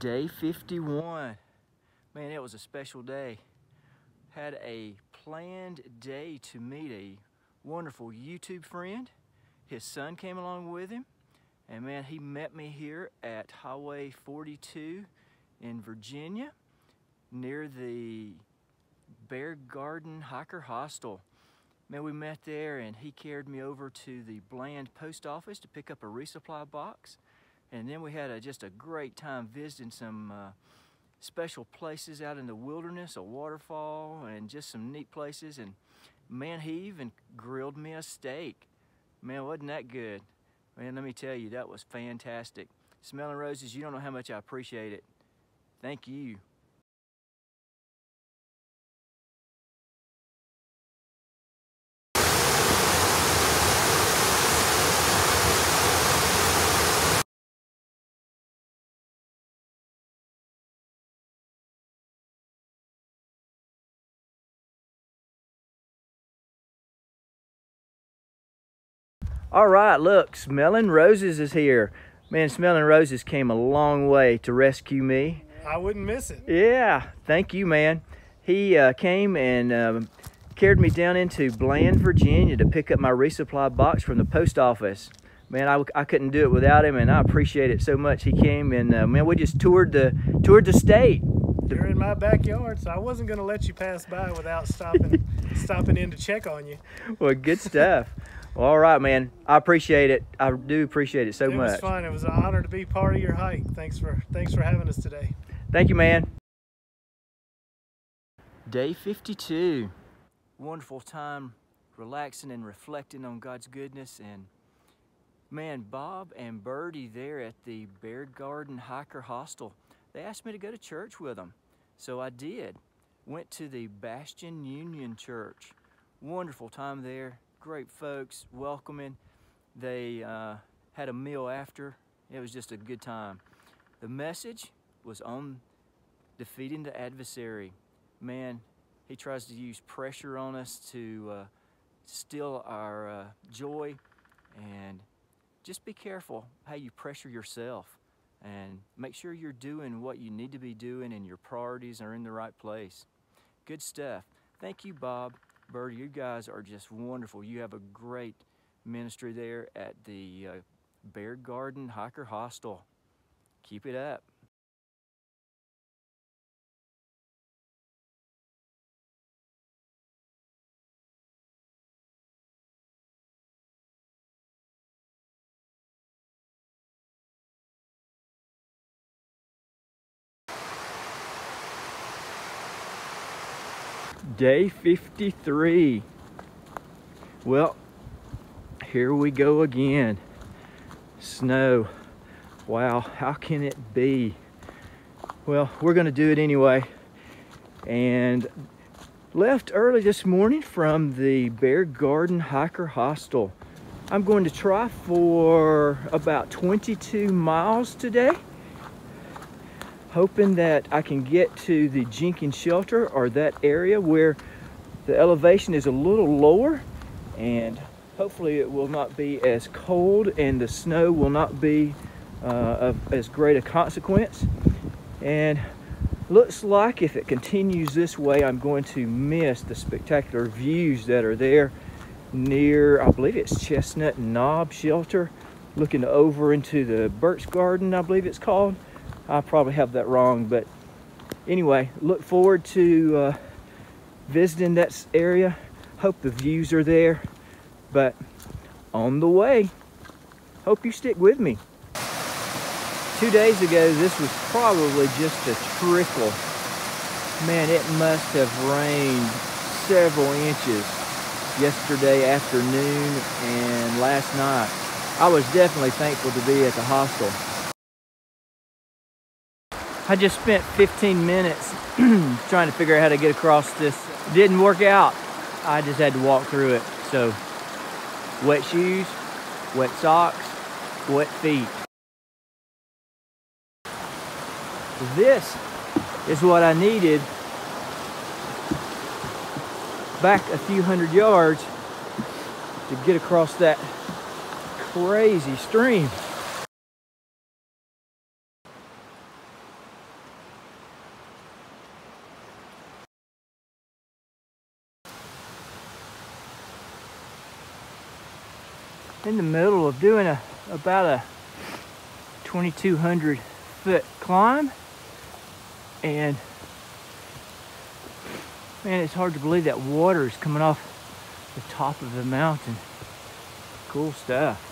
Day 51. Man, it was a special day. Had a planned day to meet a wonderful YouTube friend. His son came along with him, and man, he met me here at Highway 42 in Virginia near the Bear Garden Hiker Hostel. Man, we met there and he carried me over to the Bland post office to pick up a resupply box. And then we had just a great time visiting some special places out in the wilderness, a waterfall, and just some neat places. And man, he even grilled me a steak. Man, wasn't that good? Man, let me tell you, that was fantastic. Smelling roses, you don't know how much I appreciate it. Thank you. All right, look, Smelling Roses is here. Man, Smelling Roses came a long way to rescue me. I wouldn't miss it. Yeah, thank you, man. He came and carried me down into Bland, Virginia to pick up my resupply box from the post office. Man, I couldn't do it without him, and I appreciate it so much. He came and man, we just toured the state. You're in my backyard, so I wasn't going to let you pass by without stopping in to check on you. Well, good stuff. Well, all right, man. I appreciate it. I do appreciate it so much. It was fun. It was an honor to be part of your hike. Thanks for having us today. Thank you, man. Day 52. Wonderful time relaxing and reflecting on God's goodness. And man, Bob and Birdie there at the Bear Garden Hiker Hostel, they asked me to go to church with them. So I did. Went to the Bastion Union Church. Wonderful time there. Great folks, welcoming. They had a meal after. It was just a good time. The message was on defeating the adversary. Man, he tries to use pressure on us to steal our joy, and just be careful how you pressure yourself, and make sure you're doing what you need to be doing and your priorities are in the right place. Good stuff. Thank you, Bob. Birdie, you guys are just wonderful. You have a great ministry there at the Bear Garden Hiker Hostel. Keep it up. Day 53. Well, here we go again. Snow. Wow, how can it be? Well, we're gonna do it anyway. And left early this morning from the Bear Garden Hiker Hostel. I'm going to try for about 22 miles today, hoping that I can get to the Jenkins shelter, or that area where the elevation is a little lower, and hopefully it will not be as cold and the snow will not be of as great a consequence. And looks like if it continues this way, I'm going to miss the spectacular views that are there near, I believe it's Chestnut Knob Shelter, looking over into the Birch Garden, I believe it's called. I probably have that wrong, but anyway, look forward to visiting that area. Hope the views are there, but on the way. Hope you stick with me. 2 days ago, this was probably just a trickle. Man, it must have rained several inches yesterday afternoon and last night. I was definitely thankful to be at the hostel. I just spent 15 minutes trying to figure out how to get across this. It didn't work out. I just had to walk through it. So, wet shoes, wet socks, wet feet. This is what I needed back a few hundred yards to get across that crazy stream. in the middle of doing about a 2,200 foot climb, and man, it's hard to believe that water is coming off the top of the mountain. Cool stuff.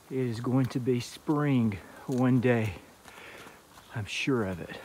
It is going to be spring one day. I'm sure of it.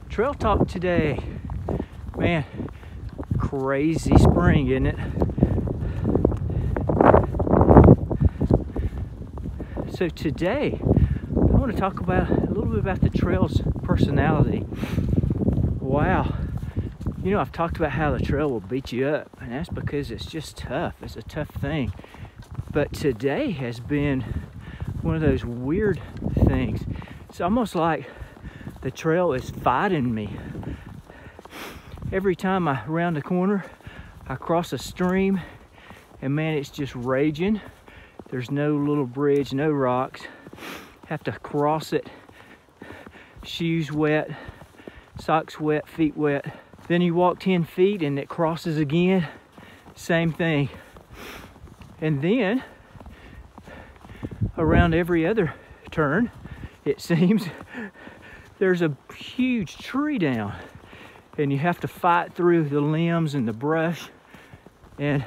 Trail talk today. Man, crazy spring, isn't it? So today, I want to talk about a little bit about the trail's personality. Wow. You know, I've talked about how the trail will beat you up, and that's because it's just tough. It's a tough thing. But today has been one of those weird things. It's almost like the trail is fighting me. Every time I round a corner, I cross a stream, and man, it's just raging. There's no little bridge, no rocks. Have to cross it. Shoes wet, socks wet, feet wet. Then you walk 10 feet and it crosses again. Same thing. And then, around every other turn, it seems, there's a huge tree down, and you have to fight through the limbs and the brush, and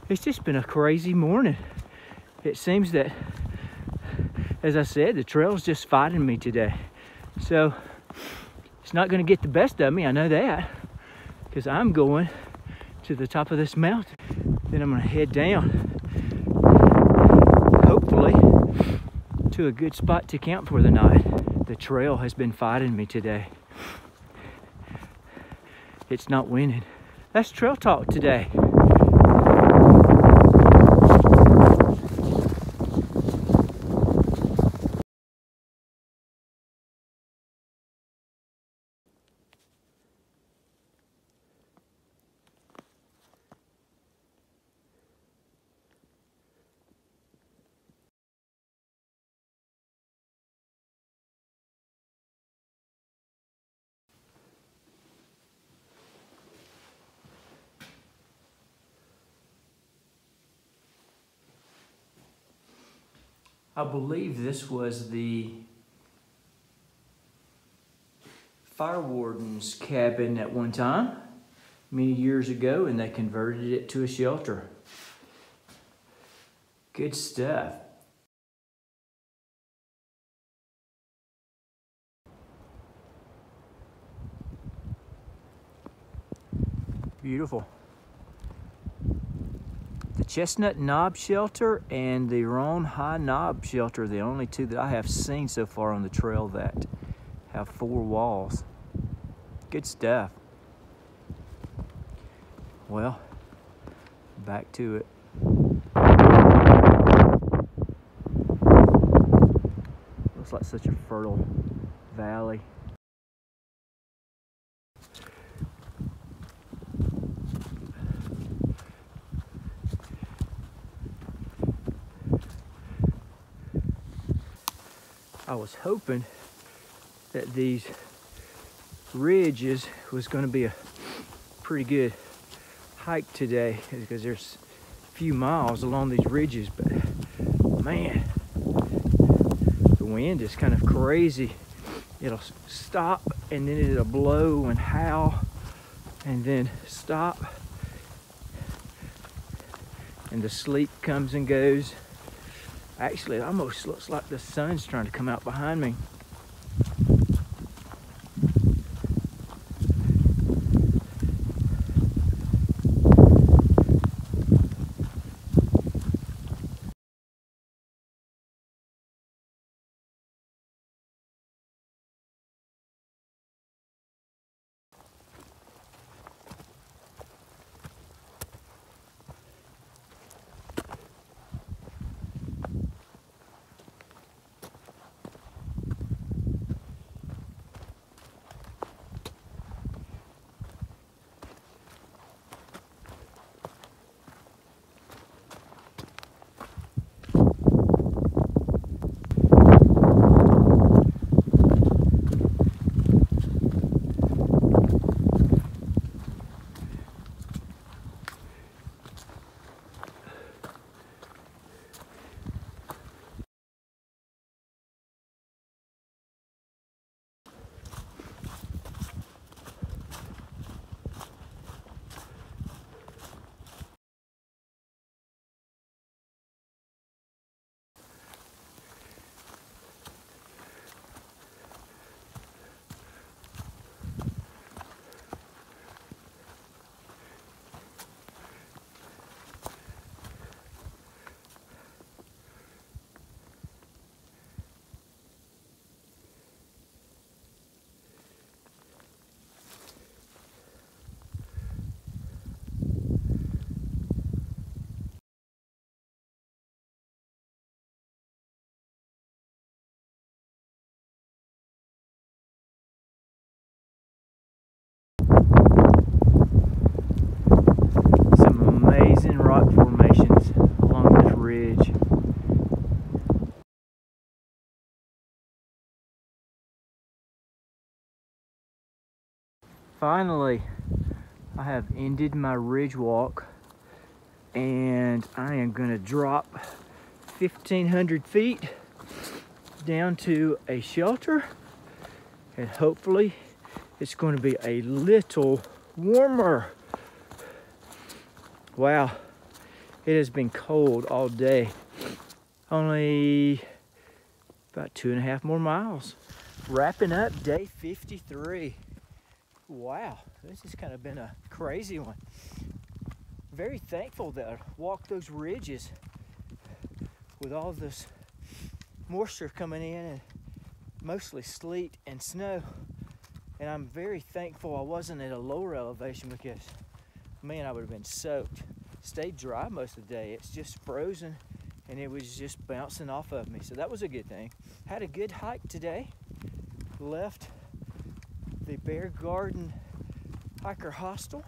it's just been a crazy morning. It seems that, as I said, the trail's just fighting me today. So it's not going to get the best of me, I know that, because I'm going to the top of this mountain. Then I'm going to head down, hopefully to a good spot to camp for the night. The trail has been fighting me today. It's not winning. That's trail talk today. I believe this was the fire warden's cabin at one time, many years ago, and they converted it to a shelter. Good stuff. Beautiful. The Chestnut Knob Shelter and the Thru-Hike Knob Shelter, the only two that I have seen so far on the trail that have 4 walls. Good stuff. Well, back to it. Looks like such a fertile valley. I was hoping that these ridges was going to be a pretty good hike today, because there's a few miles along these ridges, but man, the wind is kind of crazy. It'll stop and then it'll blow and howl and then stop, and the sleet comes and goes. Actually, it almost looks like the sun's trying to come out behind me. Rock formations along this ridge. Finally, I have ended my ridge walk, and I am going to drop 1,500 feet down to a shelter, and hopefully it's going to be a little warmer. Wow, it has been cold all day. Only about 2.5 more miles. Wrapping up day 53. Wow, this has kind of been a crazy one. Very thankful that I walked those ridges with all this moisture coming in and mostly sleet and snow. And I'm very thankful I wasn't at a lower elevation, because man, I would have been soaked. Stayed dry most of the day. It's just frozen and it was just bouncing off of me. So that was a good thing. Had a good hike today. Left the Bear Garden Hiker Hostel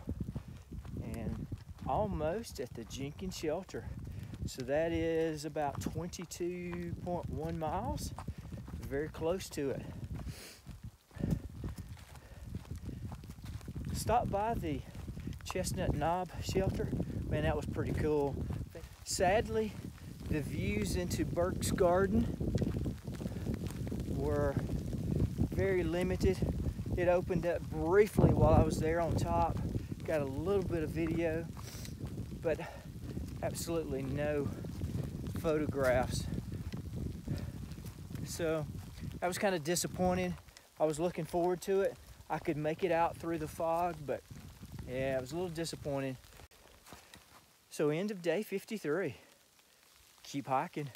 and almost at the Jenkins shelter. So that is about 22.1 miles. Very close to it. Stopped by the Chestnut Knob shelter. Man, that was pretty cool. Sadly, the views into Burke's Garden were very limited. It opened up briefly while I was there on top. Got a little bit of video, but absolutely no photographs. So I was kind of disappointed. I was looking forward to it. I could make it out through the fog, but yeah, I was a little disappointed. So end of day 53. Keep hiking.